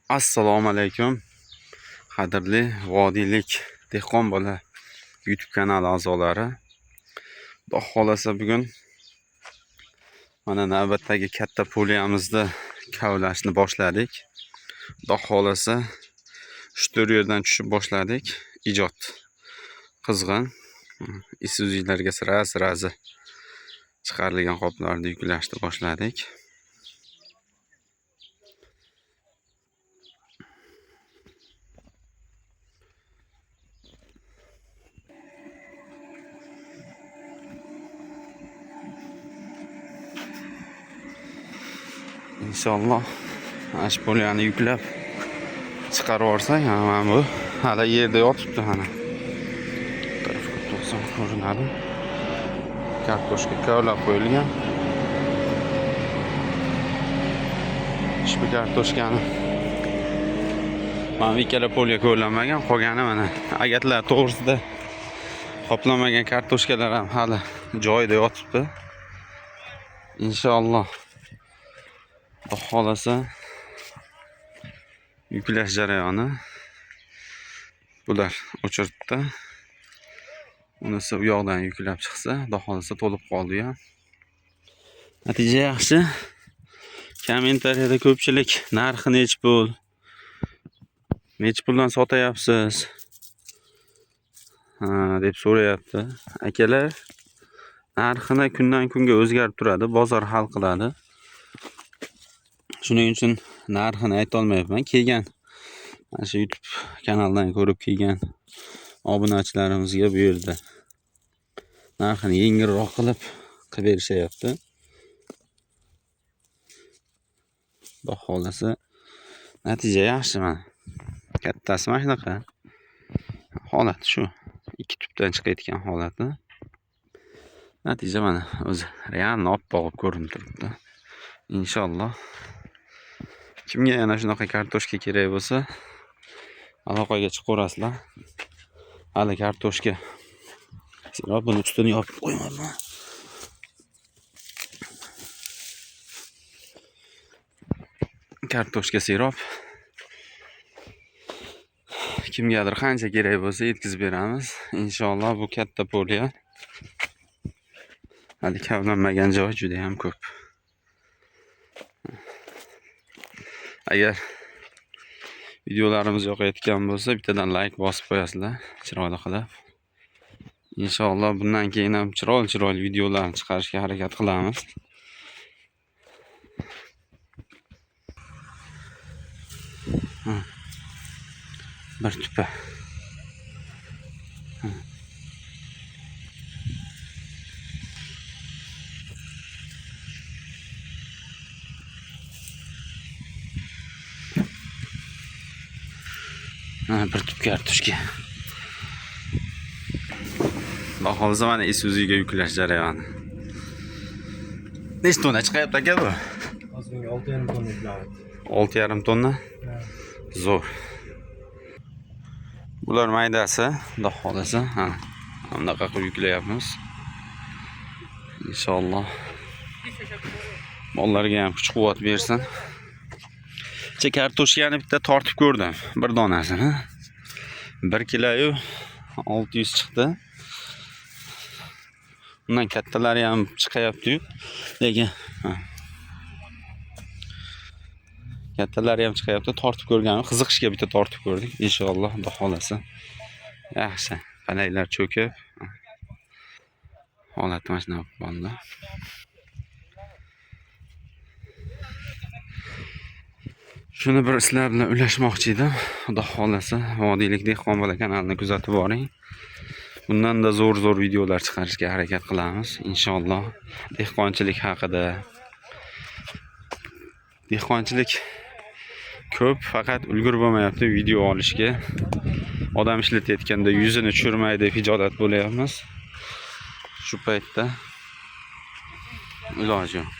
Assalomu alaykum. Qadrli vodiylik dehqon bola YouTube kanali a'zolari. Xudo xolasa bugun mana navbatdagi katta poliyamizni kavlashni boshladik. Xudo xolasa 3-4 yerdan tushib boshladik. Ijod qizg'in. Isuzularga sira-sirazi chiqarilgan qoplarni yuklashni boshladik. İnşallah aş poliyani yüklab chiqarib yuborsak, mana bu hala yerda yotibdi mana. Tarafga to'sam ko'rinadi. Kartoshka kavlab qo'yilgan. Ushbu kartoshkani mana ikkala poliya ko'rlanmagan, qolgani mana agatlar to'g'risida qoplamagan kartoshkalar ham hali joyida yotibdi. Inshaalloh Xudo xolasa yuklash jarayoni bular o'chirtdi. Unisi u yoqdan yuklab chiqsa, Xudo xolasa to'lib qoldi ham. Natija yaxshi. Kommentariyada ko'pchilik narxi nech pul? Nech puldan sotayapsiz? deb so'rayapti. Akalar, narxini kundan kunga o'zgarib turadi, bozor hal qiladi. Shuning uchun narxini ayta olmayapman. Kelgan mana shu YouTube kanaldan ko'rib kelgan obunachilarimizga bu yerda narxini yengilroq qilib berishyapti. Xudo xolasa natija yaxshi mana. Kattasi mana shunaqa. Holat shu. Ikki tubdan chiqayotgan holati. Natija mana o'zi real oppoq ko'rinib turibdi. Inshaalloh kimga yana shunaqa kartoshka kerak bo'lsa, aloqaga chiqaverasizlar. Hali kartoshka. Sirop buni ustini yopib qo'ymayman. Kartoshka sirop. Kimgadir qancha kerak bo'lsa yetkazib beramiz. Inshaalloh bu katta poliya. Hali kavlanmagan joy juda ham ko'p. Agar videolarimiz yoqayotgan bo'lsa, bittadan like bosib qo'yasizlar, chiroyli qilib. Inshaalloh bundan keyin ham chiroyli videolarni chiqarishga harakat qilamiz. Bir tupa. Bir tup kartoshka. Xudo xolasa mana Isuzuga yuklash jarayoni. Nechta tonna chiqyapti aka bu? Hozirga 6,5 tonna yuklayapti. 6,5 tonna? Zo'r. Bular maydasi, Xudo xolasa, bunaqa qilib yuklayapmiz. Inshaalloh bolalarga ham kuch-quvvat bersin. Kartoshkani bitta tortib ko'rdim, bir donasini. 1 kiloyu 600 chiqdi. Undan kattalari ham chiqyapti-yu, lekin kattalari ham chiqyapti. Tortib ko'rganim, qiziqishga bitta tortib ko'rdik. Inshaalloh Xudo xolasa yaxshi. Palaklar cho'kib, holat mana shunaqa bo'ldi. Shuni bir sizlar bilan ulashmoqchi edim. Xudo xolasa vodiylik dehqon bola kanalini kuzatib boring. Bundan da zo'r videolar chiqarishga harakat qilamiz. Inshaalloh dehqonchilik haqida. Dehqonchilik ko'p, faqat ulgur bo'lmayapti video olishga. Odam ishlatayotganda yuzini tushirmay deb hijolat bo'layapmiz. Shu paytda iloji yo'q.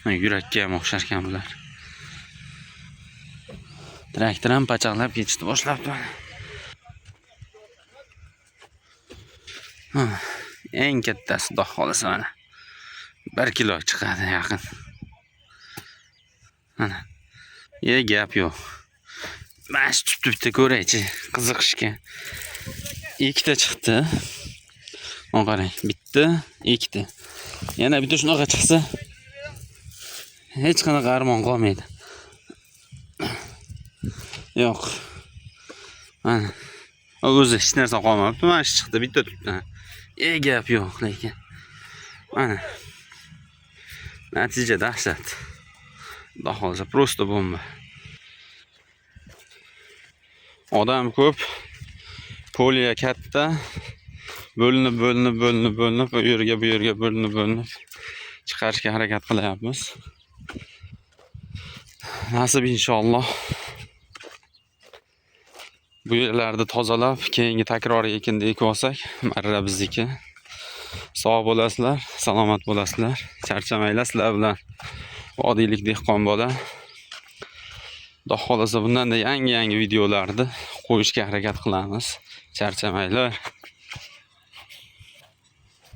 Yurakka ham o'xshar ekan bular. Traktor ham pachaqlab ketishni boshlabdi. Eng kattasi xudo xolasa mana 1 kilo chiqadi yaqin. Mana. Gap yo'q. Mana shu tupda ko'raychi, qiziqishga. Ikkita chiqdi. Mana qarang, bitta, ikkita. Yana bitta shunaqa chiqsa, hech qanaqa armon qolmaydi. Yo'q. Mana. O'zi hech narsa qolmabdi. Mana shu chiqdi bitta tutdan. Gap yo'q lekin. Mana. Natija dahshat. Xudo xolasa prosta bomba. Odam ko'p. Poliya katta. Bo'linib bu yerga bo'linib chiqarishga harakat qilyapmiz. Nasib inshaalloh. Bu yerlarni tozalab, keyingi takroriy ekinda ekib olsak, marra bizniki. Sog' bo'lasizlar, salomat bo'lasizlar. Charchamanglar sizlar bilan. Vodiylik dehqon bola. Xudo xolasa bundanda yangi videolarni qo'yishga harakat qilamiz. Charchamanglar.